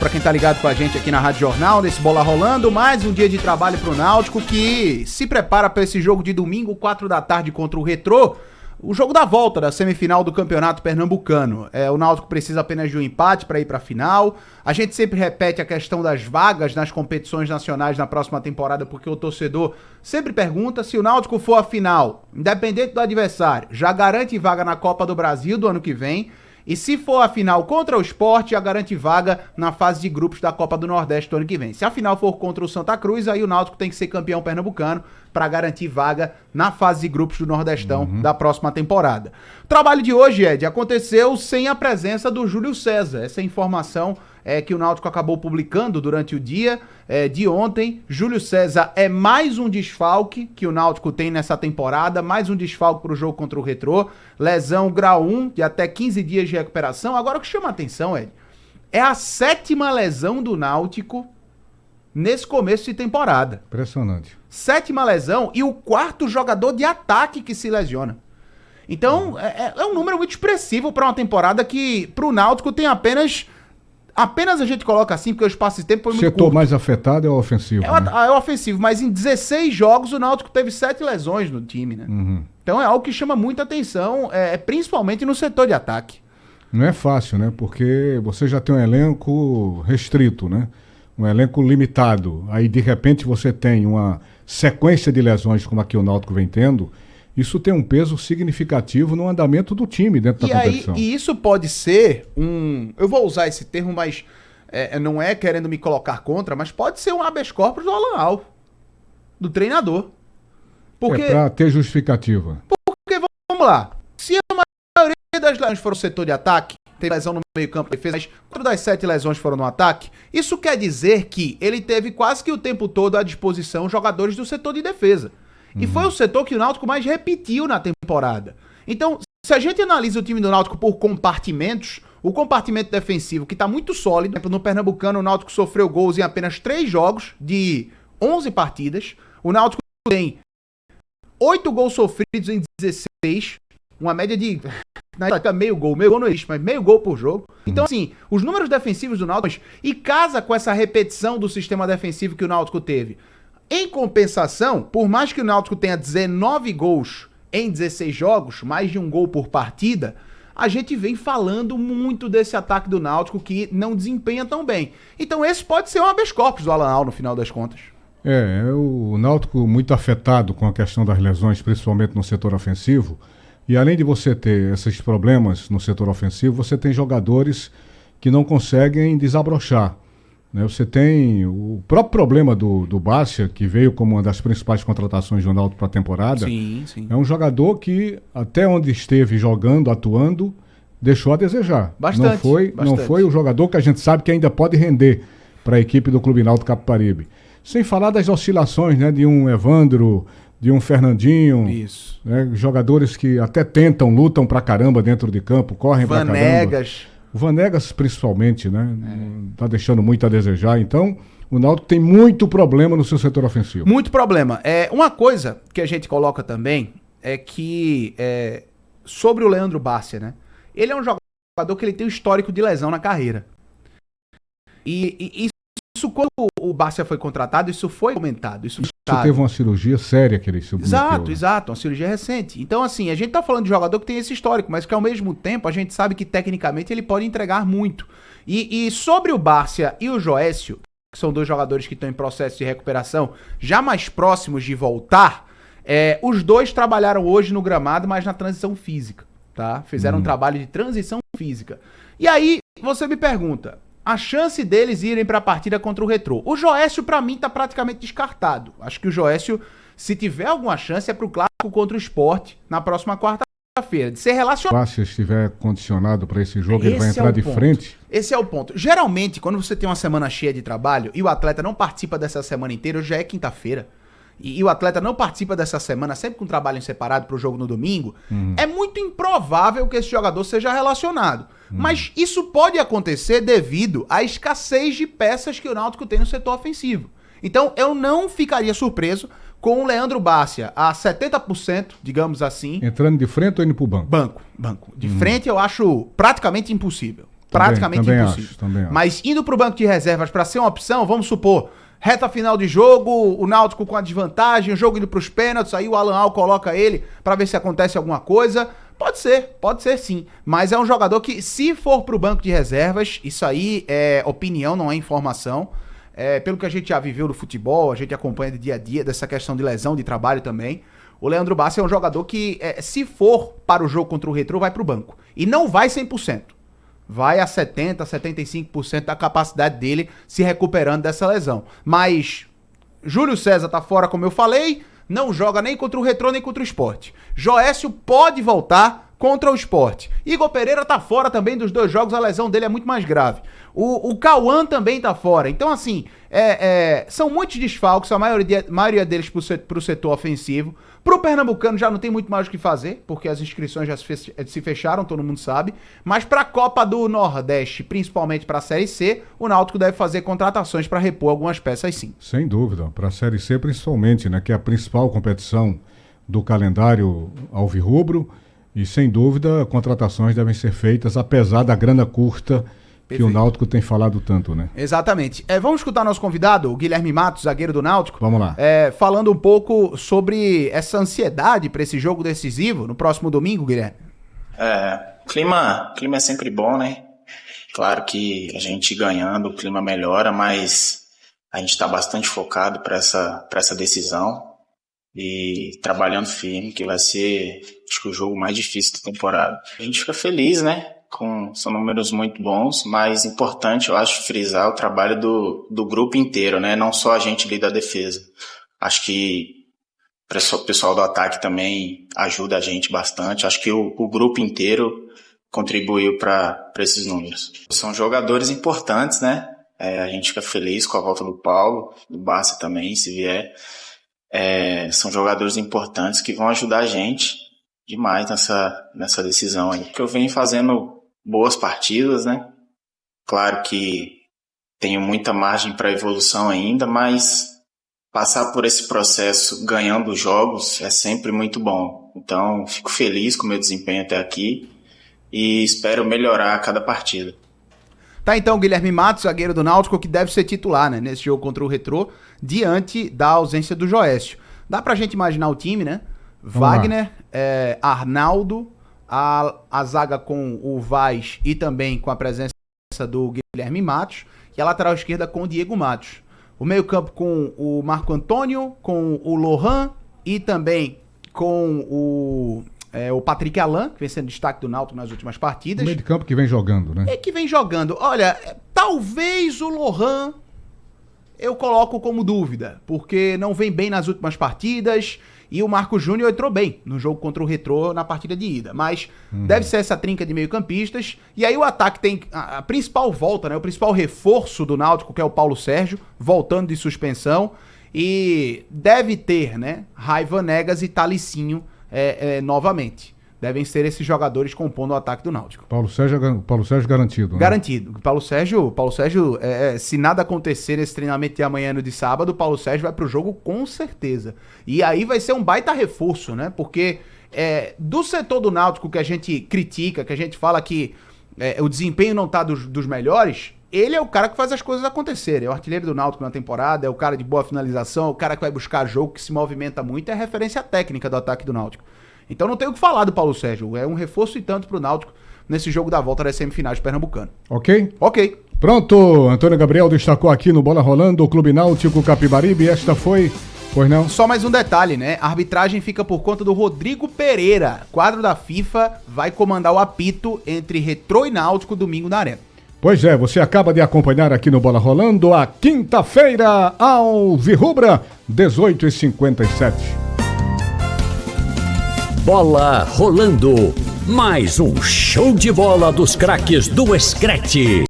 Para quem tá ligado com a gente aqui na Rádio Jornal, nesse Bola Rolando, mais um dia de trabalho pro Náutico que se prepara para esse jogo de domingo, 4 da tarde contra o Retrô, o jogo da volta da semifinal do Campeonato Pernambucano. O Náutico precisa apenas de um empate para ir para a final. A gente sempre repete a questão das vagas nas competições nacionais na próxima temporada, porque o torcedor sempre pergunta se o Náutico for à final, independente do adversário, já garante vaga na Copa do Brasil do ano que vem. E se for a final contra o Sport, já garante vaga na fase de grupos da Copa do Nordeste do ano que vem. Se a final for contra o Santa Cruz, aí o Náutico tem que ser campeão pernambucano para garantir vaga na fase de grupos do Nordestão da próxima temporada. O trabalho de hoje, Ed, aconteceu sem a presença do Júlio César. Essa informação que o Náutico acabou publicando durante o dia de ontem. Júlio César é mais um desfalque que o Náutico tem nessa temporada, mais um desfalque para o jogo contra o Retrô. Lesão grau 1, de até 15 dias de recuperação. Agora o que chama a atenção, Ed, é a 7ª lesão do Náutico nesse começo de temporada. Impressionante. 7ª lesão e o 4º jogador de ataque que se lesiona. Então, é um número muito expressivo para uma temporada que, para o Náutico, tem apenas a gente coloca assim, porque o espaço de tempo foi muito curto. O setor mais afetado é o ofensivo. É o ofensivo, mas em 16 jogos o Náutico teve 7 lesões no time, né? Então é algo que chama muita atenção, principalmente no setor de ataque. Não é fácil, né? Porque você já tem um elenco restrito, né? Um elenco limitado. Aí, de repente, você tem uma sequência de lesões como a que o Náutico vem tendo. Isso tem um peso significativo no andamento do time dentro da competição. E isso pode ser eu vou usar esse termo, mas não é querendo me colocar contra, mas pode ser um habeas corpus do Alan Al, do treinador. Porque, para ter justificativa. Porque, vamos lá, se a maioria das lesões foram no setor de ataque, teve lesão no meio campo de defesa, mas 4 das 7 lesões foram no ataque, isso quer dizer que ele teve quase que o tempo todo à disposição jogadores do setor de defesa. E foi o setor que o Náutico mais repetiu na temporada. Então, se a gente analisa o time do Náutico por compartimentos, o compartimento defensivo, que está muito sólido, no Pernambucano o Náutico sofreu gols em apenas 3 jogos de 11 partidas. O Náutico tem 8 gols sofridos em 16, uma média de meio gol não existe, mas meio gol por jogo. Então, assim, os números defensivos do Náutico, e casa com essa repetição do sistema defensivo que o Náutico teve. Em compensação, por mais que o Náutico tenha 19 gols em 16 jogos, mais de um gol por partida, a gente vem falando muito desse ataque do Náutico que não desempenha tão bem. Então esse pode ser um habeas corpus do Alan Al no final das contas. O Náutico muito afetado com a questão das lesões, principalmente no setor ofensivo. E além de você ter esses problemas no setor ofensivo, você tem jogadores que não conseguem desabrochar. Você tem o próprio problema do Bárcia, que veio como uma das principais contratações do Náutico para a temporada. Sim. É um jogador que, até onde esteve jogando, atuando, deixou a desejar. Bastante. Não foi o jogador que a gente sabe que ainda pode render para a equipe do Clube Náutico Capibaribe. Sem falar das oscilações, né, de um Evandro, de um Fernandinho. Isso. Né, jogadores que até tentam, lutam pra caramba dentro de campo, correm pra caramba. Vanegas. O Vanegas, principalmente, né? Tá deixando muito a desejar. Então, o Náutico tem muito problema no seu setor ofensivo. Muito problema. Uma coisa que a gente coloca também é que sobre o Leandro Bárcia, né? Ele é um jogador que ele tem um histórico de lesão na carreira. E isso, quando o Bárcia foi contratado, isso foi comentado. Isso teve uma cirurgia séria que ele submeteu. Exato, uma cirurgia recente. Então, assim, a gente tá falando de jogador que tem esse histórico, mas que ao mesmo tempo a gente sabe que tecnicamente ele pode entregar muito. E sobre o Bárcia e o Joécio, que são 2 jogadores que estão em processo de recuperação, já mais próximos de voltar, os 2 trabalharam hoje no gramado, mas na transição física, tá? Fizeram um trabalho de transição física. E aí, você me pergunta, a chance deles irem para a partida contra o Retrô. O Joécio, para mim, tá praticamente descartado. Acho que o Joécio, se tiver alguma chance, é pro clássico contra o Sport na próxima quarta-feira, de ser relacionado. Se estiver condicionado para esse jogo, ele vai entrar de frente. Esse é o ponto. Geralmente, quando você tem uma semana cheia de trabalho e o atleta não participa dessa semana inteira, já é quinta-feira, e o atleta não participa dessa semana, sempre com trabalho separado pro jogo no domingo, é muito improvável que esse jogador seja relacionado. Mas isso pode acontecer devido à escassez de peças que o Náutico tem no setor ofensivo. Então, eu não ficaria surpreso com o Leandro Bárcia a 70%, digamos assim. Entrando de frente ou indo pro banco? Banco. De frente eu acho praticamente impossível. praticamente impossível. Também acho. Mas indo pro banco de reservas para ser uma opção, vamos supor, reta final de jogo, o Náutico com a desvantagem, o jogo indo pros pênaltis, aí o Alan Al coloca ele para ver se acontece alguma coisa. Pode ser sim, mas é um jogador que, se for pro banco de reservas, isso aí é opinião, não é informação, pelo que a gente já viveu no futebol, a gente acompanha de dia a dia, dessa questão de lesão, de trabalho também, o Leandro Bassi é um jogador que, se for para o jogo contra o Retrô, vai pro banco, e não vai 100%, vai a 70%, 75% da capacidade dele se recuperando dessa lesão, mas Júlio César tá fora, como eu falei, não joga nem contra o Retrô, nem contra o Sport. Joécio pode voltar contra o Sport. Igor Pereira tá fora também dos 2 jogos, a lesão dele é muito mais grave. O Cauã também tá fora. Então, assim, são muitos desfalques, a maioria deles pro setor ofensivo. Pro Pernambucano já não tem muito mais o que fazer, porque as inscrições já se fecharam, todo mundo sabe. Mas pra Copa do Nordeste, principalmente pra Série C, o Náutico deve fazer contratações pra repor algumas peças sim. Sem dúvida, pra Série C principalmente, né, que é a principal competição do calendário alvirrubro. E sem dúvida, contratações devem ser feitas, apesar da grana curta que o Náutico tem falado tanto, né? Exatamente. Vamos escutar nosso convidado, o Guilherme Matos, zagueiro do Náutico. Vamos lá. Falando um pouco sobre essa ansiedade para esse jogo decisivo no próximo domingo, Guilherme. Clima é sempre bom, né? Claro que a gente ganhando, o clima melhora, mas a gente está bastante focado para essa decisão e trabalhando firme, que vai ser, acho que, o jogo mais difícil da temporada. A gente fica feliz, né? São números muito bons, mas importante, eu acho, frisar o trabalho do grupo inteiro, né? Não só a gente ali da defesa. Acho que o pessoal do ataque também ajuda a gente bastante. Acho que o grupo inteiro contribuiu para esses números. São jogadores importantes, né? A gente fica feliz com a volta do Paulo, do Bassi também, se vier. São jogadores importantes que vão ajudar a gente demais nessa decisão aí. Porque eu venho fazendo boas partidas, né? Claro que tenho muita margem para evolução ainda, mas passar por esse processo ganhando jogos é sempre muito bom. Então, fico feliz com o meu desempenho até aqui e espero melhorar a cada partida. Tá, então, Guilherme Matos, zagueiro do Náutico, que deve ser titular, né, nesse jogo contra o Retrô, diante da ausência do Joécio. Dá pra gente imaginar o time, né? Wagner, Arnaldo, a zaga com o Vaz e também com a presença do Guilherme Matos, e a lateral esquerda com o Diego Matos. O meio campo com o Marco Antônio, com o Lohan e também com o Patrick Alan, que vem sendo destaque do Náutico nas últimas partidas. O meio de campo que vem jogando, né? Que vem jogando. Olha, talvez o Lohan eu coloco como dúvida, porque não vem bem nas últimas partidas, e o Marco Júnior entrou bem no jogo contra o Retrô na partida de ida, mas deve ser essa trinca de meio-campistas, e aí o ataque tem a principal volta, né, o principal reforço do Náutico, que é o Paulo Sérgio, voltando de suspensão, e deve ter, né, Raiva Negas e Talicinho novamente. Devem ser esses jogadores compondo o ataque do Náutico. Paulo Sérgio garantido, né? Garantido. Paulo Sérgio, se nada acontecer nesse treinamento de amanhã no de sábado, o Paulo Sérgio vai pro jogo com certeza. E aí vai ser um baita reforço, né? Porque do setor do Náutico que a gente critica, que a gente fala que o desempenho não tá dos melhores, ele é o cara que faz as coisas acontecerem. É o artilheiro do Náutico na temporada, é o cara de boa finalização, é o cara que vai buscar jogo, que se movimenta muito, é a referência técnica do ataque do Náutico. Então não tem o que falar do Paulo Sérgio. É um reforço e tanto pro Náutico nesse jogo da volta das semifinais de Pernambucano. Ok? Ok. Pronto, Antônio Gabriel destacou aqui no Bola Rolando o Clube Náutico Capibaribe. Esta foi... Pois não? Só mais um detalhe, né? A arbitragem fica por conta do Rodrigo Pereira. Quadro da FIFA vai comandar o apito entre Retrô e Náutico domingo na Arena. Pois é, você acaba de acompanhar aqui no Bola Rolando a quinta-feira alvirrubra, 18h57. Bola Rolando, mais um show de bola dos craques do Screte.